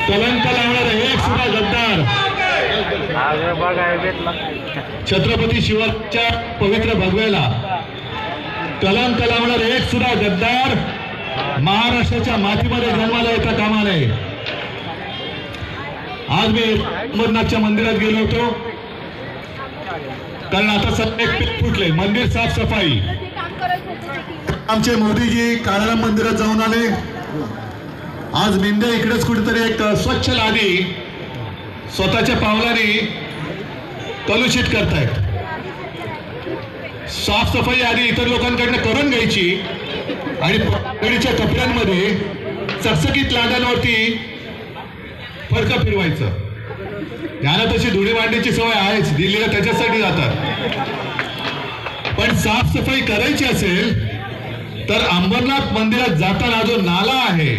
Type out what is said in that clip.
कलंक लावणारा एक सुद्धा गद्दार छत्रपती शिवाजीच्या पवित्र भगव्याला कलंक लावणारा एक सुद्धा गद्दार महाराष्ट्राच्या मातीमध्ये जन्माला येता कामा नये. आज मी अमरनाथच्या मंदिरात गेलो होतो, कारण आता सध्या एक पीक फुटले, मंदिर साफसफाई. आमचे मोदीजी काळाराम मंदिरात जाऊन आले. आज मिंदे इकडेच कुठेतरी एक स्वच्छ लादी स्वतःच्या पावलाने कलुषित करतायत. साफसफाई आधी इतर लोकांकडनं करून घ्यायची आणि पगडीच्या कपड्यांमध्ये चकचकीत लाद्यांवरती फडकं फिरवायचं. याला तशी धुळी मांडण्याची सवय आहेच, दिल्लीला त्याच्यासाठी जातात. पण साफसफाई करायची असेल तर अंबरनाथ मंदिरात जाताना जो नाला आहे